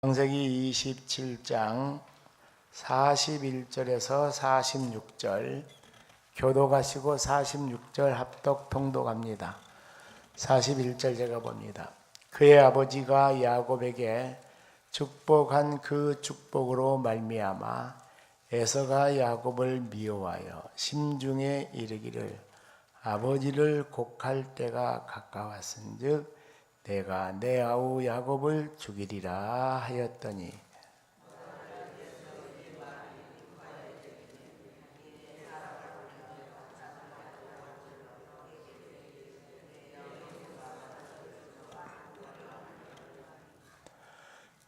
창세기 27장 41절에서 46절 교도 가시고 46절 합독 통독합니다. 41절 제가 봅니다. 그의 아버지가 야곱에게 축복한 그 축복으로 말미암아 에서가 야곱을 미워하여 심중에 이르기를 아버지를 곡할 때가 가까웠은즉 내가 내 아우 야곱을 죽이리라 하였더니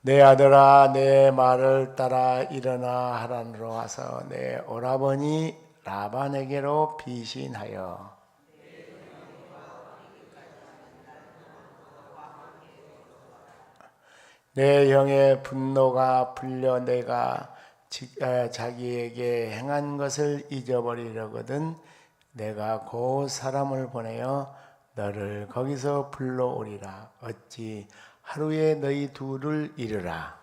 내 아들아 내 말을 따라 일어나 하란으로 와서 내 오라버니 라반에게로 피신하여 내 형의 분노가 풀려 내가 자기에게 행한 것을 잊어버리려거든 내가 곧 사람을 보내어 너를 거기서 불러오리라. 어찌 하루에 너희 둘을 이르라.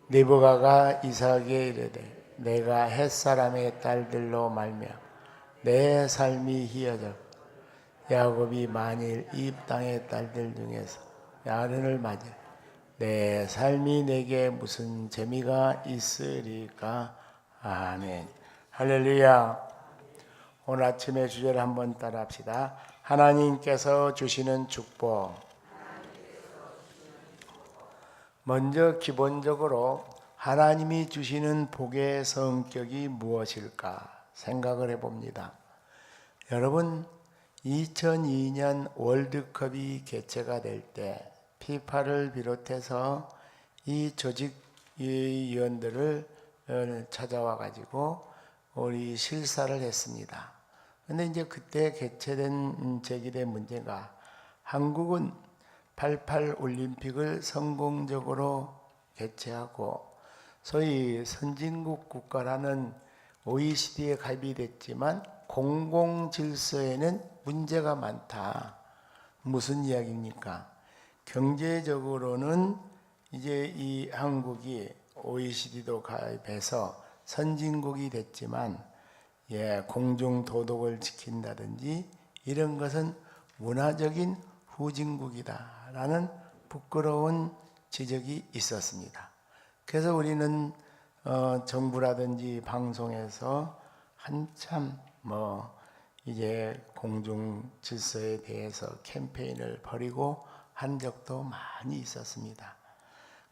리브가가 이삭에게 이르되 내가 햇사람의 딸들로 말미암아 내 삶이 희어져 야곱이 만일 이 땅의 딸들 중에서 야른을 맞아 내 삶이 내게 무슨 재미가 있으리까. 아멘. 할렐루야. 오늘 아침의 주제를 한번 따라 합시다. 하나님께서 주시는 축복. 먼저 기본적으로 하나님이 주시는 복의 성격이 무엇일까 생각을 해봅니다. 여러분 2002년 월드컵이 개최가 될 때 피파를 비롯해서 이 조직위원들을 찾아와 가지고 우리 실사를 했습니다. 그런데 이제 그때 제기된 문제가 한국은 88 올림픽을 성공적으로 개최하고 소위 선진국 국가라는 OECD에 가입이 됐지만 공공질서에는 문제가 많다. 무슨 이야기입니까? 경제적으로는 이제 이 한국이 OECD도 가입해서 선진국이 됐지만 공중 도덕을 지킨다든지 이런 것은 문화적인 후진국이다라는 부끄러운 지적이 있었습니다. 그래서 우리는 정부라든지 방송에서 한참 이제 공중 질서에 대해서 캠페인을 벌이고 한 적도 많이 있었습니다.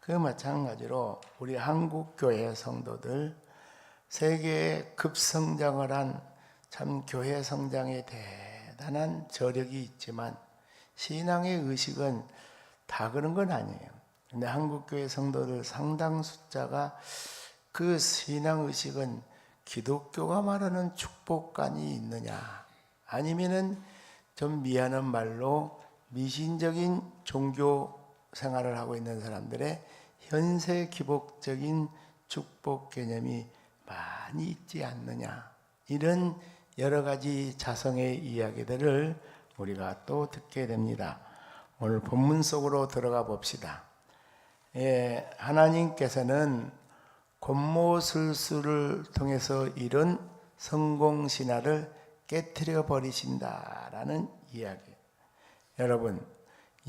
그 마찬가지로 우리 한국교회 성도들 세계에 급성장을 한 참 교회 성장에 대단한 저력이 있지만 신앙의 의식은 다 그런 건 아니에요. 근데 한국교회 성도들 상당 숫자가 그 신앙 의식은 기독교가 말하는 축복관이 있느냐 아니면은 좀 미안한 말로 미신적인 종교 생활을 하고 있는 사람들의 현세 기복적인 축복 개념이 많이 있지 않느냐 이런 여러 가지 자성의 이야기들을 우리가 또 듣게 됩니다. 오늘 본문 속으로 들어가 봅시다. 하나님께서는 권모술수를 통해서 이룬 성공신화를 깨트려 버리신다라는 이야기. 여러분,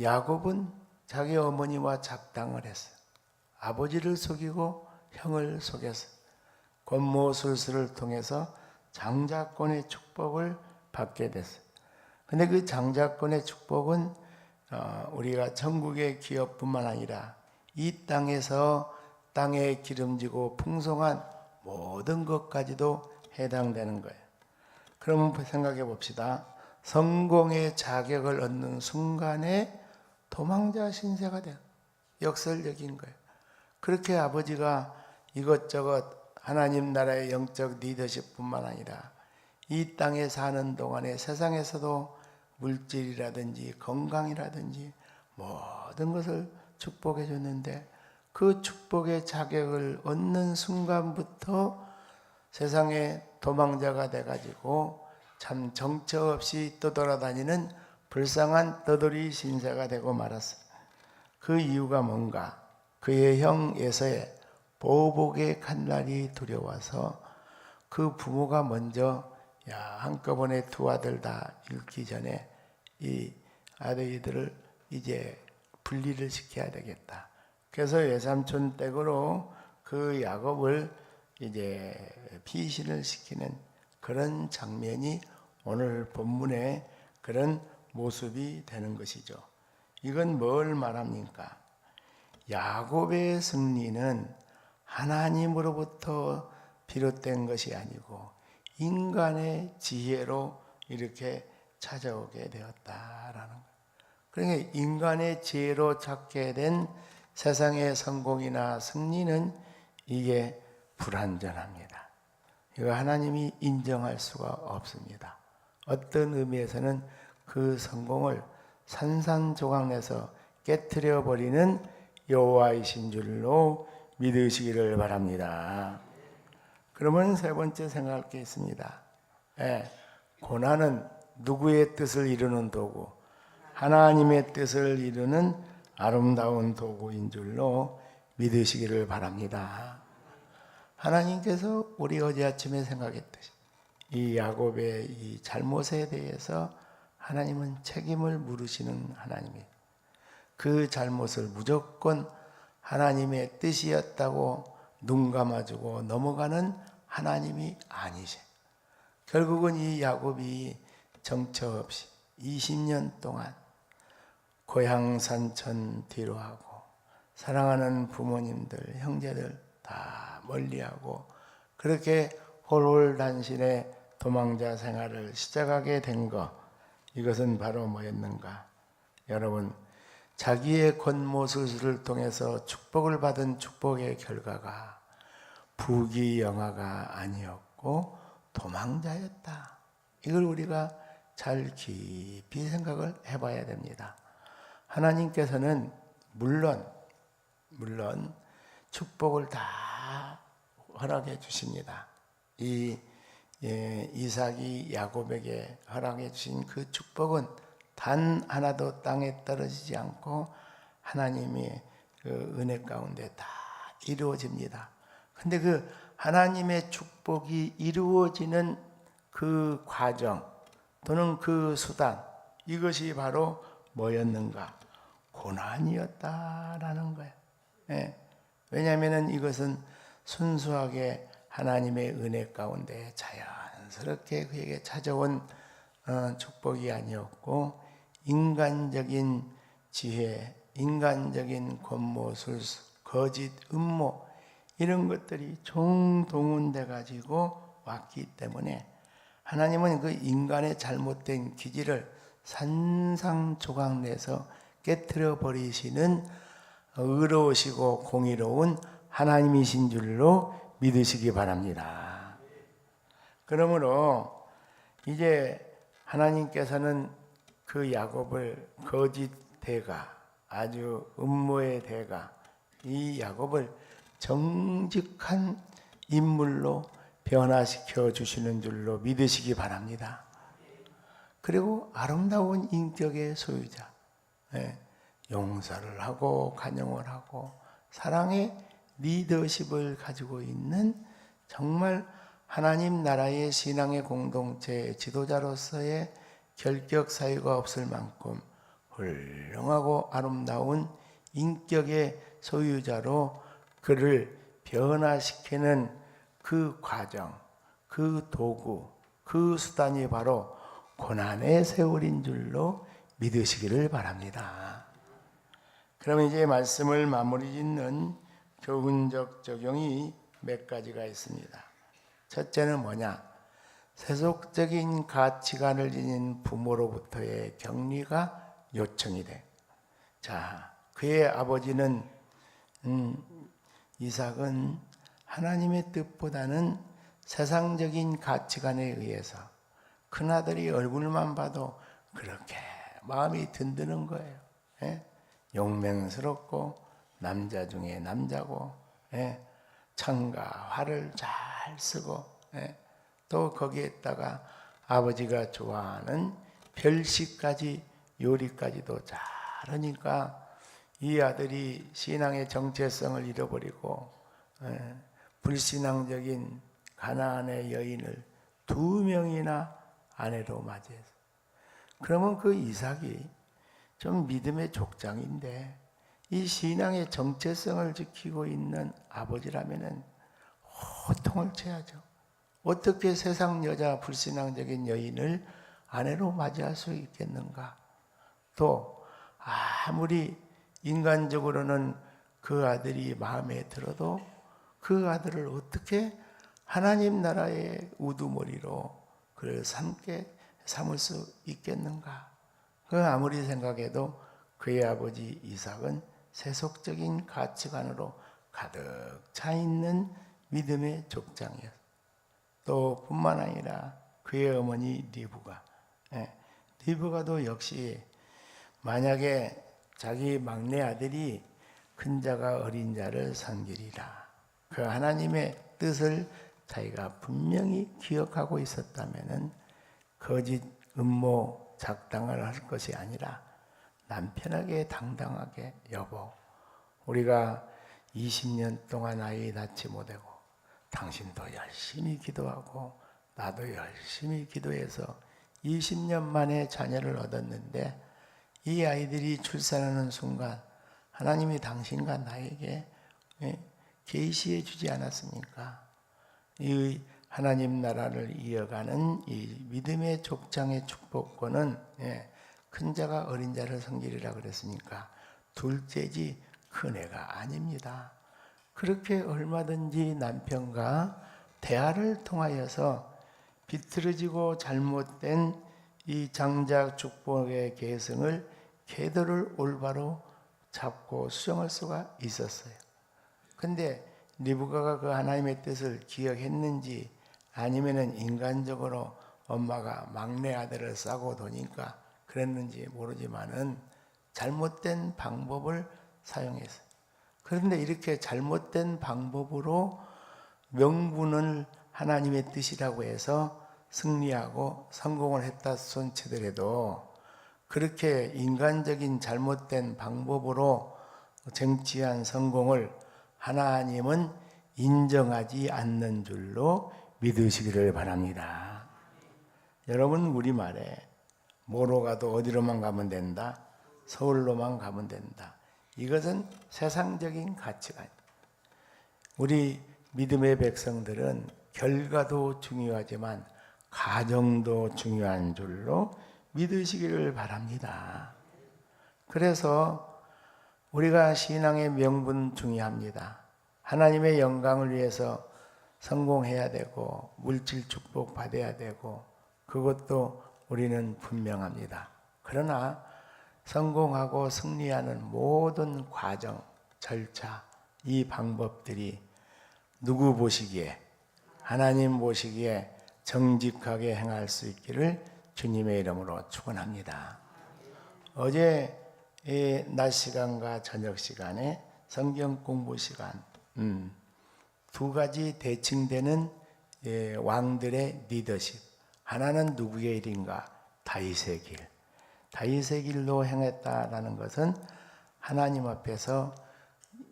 야곱은 자기 어머니와 작당을 했어요. 아버지를 속이고 형을 속였어요. 권모술수를 통해서 장자권의 축복을 받게 됐어요. 근데 그 장자권의 축복은 우리가 천국의 기업뿐만 아니라 이 땅에서 땅에 기름지고 풍성한 모든 것까지도 해당되는 거예요. 그러면 생각해 봅시다. 성공의 자격을 얻는 순간에 도망자 신세가 돼요. 역설적인 거예요. 그렇게 아버지가 이것저것 하나님 나라의 영적 리더십뿐만 아니라 이 땅에 사는 동안에 세상에서도 물질이라든지 건강이라든지 모든 것을 축복해 줬는데 그 축복의 자격을 얻는 순간부터 세상에 도망자가 돼가지고 참 정처 없이 떠돌아다니는 불쌍한 떠돌이 신세가 되고 말았어요. 그 이유가 뭔가? 그의 형 에서의 보복의 칼날이 두려워서 그 부모가 먼저 한꺼번에 두 아들 다 잃기 전에 이 아들들을 이제 분리를 시켜야 되겠다. 그래서 외삼촌 댁으로 그 야곱을 이제 피신을 시키는 그런 장면이 오늘 본문의 그런 모습이 되는 것이죠. 이건 뭘 말합니까? 야곱의 승리는 하나님으로부터 비롯된 것이 아니고 인간의 지혜로 이렇게 찾아오게 되었다라는 거예요. 그러니까 인간의 지혜로 찾게 된 세상의 성공이나 승리는 이게 불완전합니다. 이거 하나님이 인정할 수가 없습니다. 어떤 의미에서는 그 성공을 산산조각내서 깨트려 버리는 여호와이신 줄로 믿으시기를 바랍니다. 그러면 세 번째 생각할 게 있습니다. 고난은 누구의 뜻을 이루는 도구, 하나님의 뜻을 이루는 아름다운 도구인 줄로 믿으시기를 바랍니다. 하나님께서 우리 어제 아침에 생각했듯이 이 야곱의 이 잘못에 대해서 하나님은 책임을 물으시는 하나님이에요. 그 잘못을 무조건 하나님의 뜻이었다고 눈 감아주고 넘어가는 하나님이 아니세요. 결국은 이 야곱이 정처 없이 20년 동안 고향 산천 뒤로하고 사랑하는 부모님들, 형제들 다 멀리하고 그렇게 홀홀단신의 도망자 생활을 시작하게 된 것, 이것은 바로 뭐였는가? 여러분, 자기의 권모술수를 통해서 축복을 받은 축복의 결과가 부귀영화가 아니었고 도망자였다. 이걸 우리가 잘 깊이 생각을 해봐야 됩니다. 하나님께서는 물론 축복을 다 허락해 주십니다. 이삭이 야곱에게 허락해 주신 그 축복은 단 하나도 땅에 떨어지지 않고 하나님이 그 은혜 가운데 다 이루어집니다. 근데 그 하나님의 축복이 이루어지는 그 과정 또는 그 수단, 이것이 바로 뭐였는가? 고난이었다라는 거예요. 왜냐하면 이것은 순수하게 하나님의 은혜 가운데 자연스럽게 그에게 찾아온 축복이 아니었고 인간적인 지혜, 인간적인 권모술수, 거짓 음모 이런 것들이 총동원돼 가지고 왔기 때문에 하나님은 그 인간의 잘못된 기질을 산산조각내서 깨트려 버리시는 의로우시고 공의로운 하나님이신 줄로 믿으시기 바랍니다. 그러므로 이제 하나님께서는 그 야곱을 거짓 대가, 아주 음모의 대가, 이 야곱을 정직한 인물로 변화시켜 주시는 줄로 믿으시기 바랍니다. 그리고 아름다운 인격의 소유자, 용서를 하고 간용을 하고 사랑의 리더십을 가지고 있는 정말 하나님 나라의 신앙의 공동체 지도자로서의 결격 사유가 없을 만큼 훌륭하고 아름다운 인격의 소유자로 그를 변화시키는 그 과정, 그 도구, 그 수단이 바로 고난의 세월인 줄로 믿으시기를 바랍니다. 그럼 이제 말씀을 마무리 짓는 교훈적 적용이 몇 가지가 있습니다. 첫째는 뭐냐? 세속적인 가치관을 지닌 부모로부터의 격리가 요청이 돼. 자, 그의 아버지는 이삭은 하나님의 뜻보다는 세상적인 가치관에 의해서 큰아들이 얼굴만 봐도 그렇게 마음이 든드는 거예요. 용맹스럽고 남자 중에 남자고 창과 활을 잘 쓰고 또 거기에다가 아버지가 좋아하는 별식까지 요리까지도 잘하니까 이 아들이 신앙의 정체성을 잃어버리고 불신앙적인 가나안의 여인을 2명이나 아내로 맞이해서, 그러면 그 이삭이 좀 믿음의 족장인데 이 신앙의 정체성을 지키고 있는 아버지라면은 호통을 쳐야죠. 어떻게 세상 여자 불신앙적인 여인을 아내로 맞이할 수 있겠는가? 또 아무리 인간적으로는 그 아들이 마음에 들어도 그 아들을 어떻게 하나님 나라의 우두머리로 그를 삼을 수 있겠는가? 그 아무리 생각해도 그의 아버지 이삭은 세속적인 가치관으로 가득 차 있는 믿음의 족장이었어요. 또 뿐만 아니라 그의 어머니 리브가도 역시 만약에 자기 막내 아들이 큰 자가 어린 자를 섬기리라, 그 하나님의 뜻을 자기가 분명히 기억하고 있었다면은 거짓 음모 작당을 할 것이 아니라 남편에게 당당하게, 여보, 우리가 20년 동안 아이 낳지 못하고 당신도 열심히 기도하고 나도 열심히 기도해서 20년 만에 자녀를 얻었는데 이 아이들이 출산하는 순간 하나님이 당신과 나에게 계시해 주지 않았습니까? 이 하나님 나라를 이어가는 이 믿음의 족장의 축복권은 큰 자가 어린 자를 섬기리라 그랬으니까 둘째지 큰애가 아닙니다. 그렇게 얼마든지 남편과 대화를 통하여서 비틀어지고 잘못된 이 장작 축복의 계승을 궤도를 올바로 잡고 수정할 수가 있었어요. 근데 리브가가 그 하나님의 뜻을 기억했는지 아니면은 인간적으로 엄마가 막내 아들을 싸고 도니까 그랬는지 모르지만은 잘못된 방법을 사용했어요. 그런데 이렇게 잘못된 방법으로 명분을 하나님의 뜻이라고 해서 승리하고 성공을 했다 손치더라도 그렇게 인간적인 잘못된 방법으로 쟁취한 성공을 하나님은 인정하지 않는 줄로 믿으시기를 바랍니다. 여러분, 우리말에 뭐로 가도 어디로만 가면 된다, 서울로만 가면 된다, 이것은 세상적인 가치관. 우리 믿음의 백성들은 결과도 중요하지만 가정도 중요한 줄로 믿으시기를 바랍니다. 그래서 우리가 신앙의 명분 중요합니다. 하나님의 영광을 위해서 성공해야 되고 물질 축복 받아야 되고 그것도 우리는 분명합니다. 그러나 성공하고 승리하는 모든 과정, 절차, 이 방법들이 누구 보시기에, 하나님 보시기에 정직하게 행할 수 있기를 주님의 이름으로 축원합니다. 어제 낮 시간과 저녁 시간에 성경 공부 시간, 2가지 대칭되는 왕들의 리더십. 하나는 누구의 일인가? 다윗의 길. 다윗의 길로 행했다라는 것은 하나님 앞에서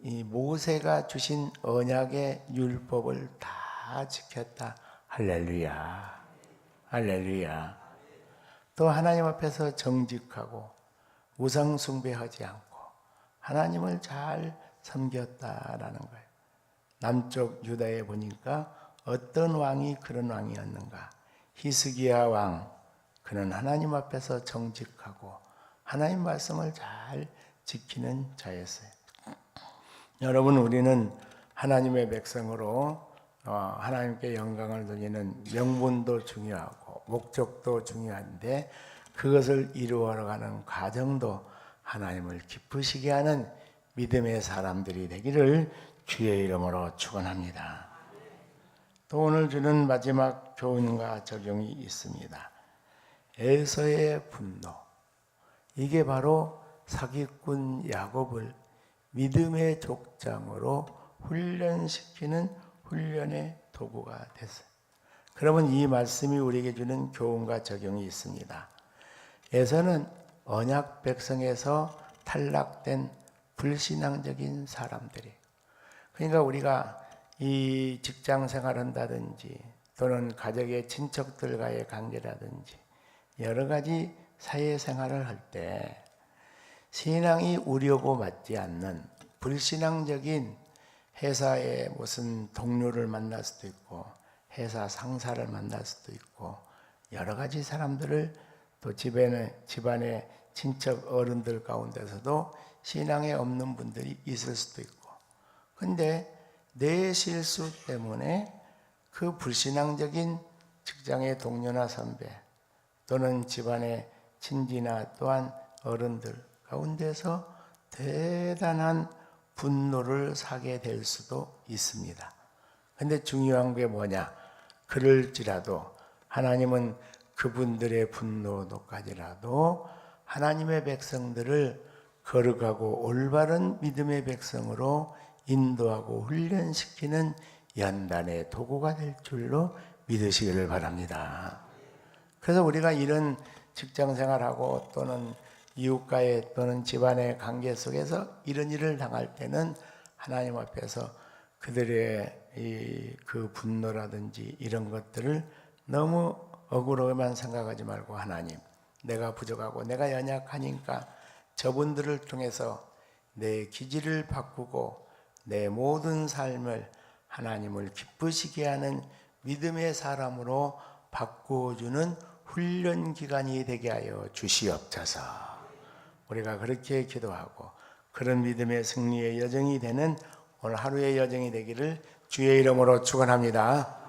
이 모세가 주신 언약의 율법을 다 지켰다. 할렐루야. 할렐루야. 또 하나님 앞에서 정직하고 우상 숭배하지 않고 하나님을 잘 섬겼다라는 거예요. 남쪽 유다에 보니까 어떤 왕이 그런 왕이었는가? 히스기야 왕. 그는 하나님 앞에서 정직하고 하나님 말씀을 잘 지키는 자였어요. 여러분, 우리는 하나님의 백성으로 하나님께 영광을 돌리는 명분도 중요하고 목적도 중요한데 그것을 이루어가는 과정도 하나님을 기쁘시게 하는 믿음의 사람들이 되기를 주의 이름으로 축원합니다. 또 오늘 주는 마지막 교훈과 적용이 있습니다. 에서의 분노. 이게 바로 사기꾼 야곱을 믿음의 족장으로 훈련시키는 훈련의 도구가 됐어요. 그러면 이 말씀이 우리에게 주는 교훈과 적용이 있습니다. 에서는 언약 백성에서 탈락된 불신앙적인 사람들이. 그러니까 우리가 이 직장 생활한다든지 또는 가족의 친척들과의 관계라든지 여러 가지 사회생활을 할 때 신앙이 우려고 맞지 않는 불신앙적인 회사의 무슨 동료를 만날 수도 있고 회사 상사를 만날 수도 있고 여러 가지 사람들을 또 집안의 친척 어른들 가운데서도 신앙에 없는 분들이 있을 수도 있고 근데 내 실수 때문에 그 불신앙적인 직장의 동료나 선배 또는 집안의 친지나 또한 어른들 가운데서 대단한 분노를 사게 될 수도 있습니다. 근데 중요한 게 뭐냐? 그럴지라도 하나님은 그분들의 분노도까지라도 하나님의 백성들을 거룩하고 올바른 믿음의 백성으로 인도하고 훈련시키는 연단의 도구가 될 줄로 믿으시기를 바랍니다. 그래서 우리가 이런 직장생활하고 또는 이웃과의 또는 집안의 관계 속에서 이런 일을 당할 때는 하나님 앞에서 그들의 그 분노라든지 이런 것들을 너무 억울하게만 생각하지 말고 하나님, 내가 부족하고 내가 연약하니까 저분들을 통해서 내 기질을 바꾸고 내 모든 삶을 하나님을 기쁘시게 하는 믿음의 사람으로 바꾸어주는 훈련 기간이 되게 하여 주시옵소서. 우리가 그렇게 기도하고 그런 믿음의 승리의 여정이 되는 오늘 하루의 여정이 되기를 주의 이름으로 축원합니다.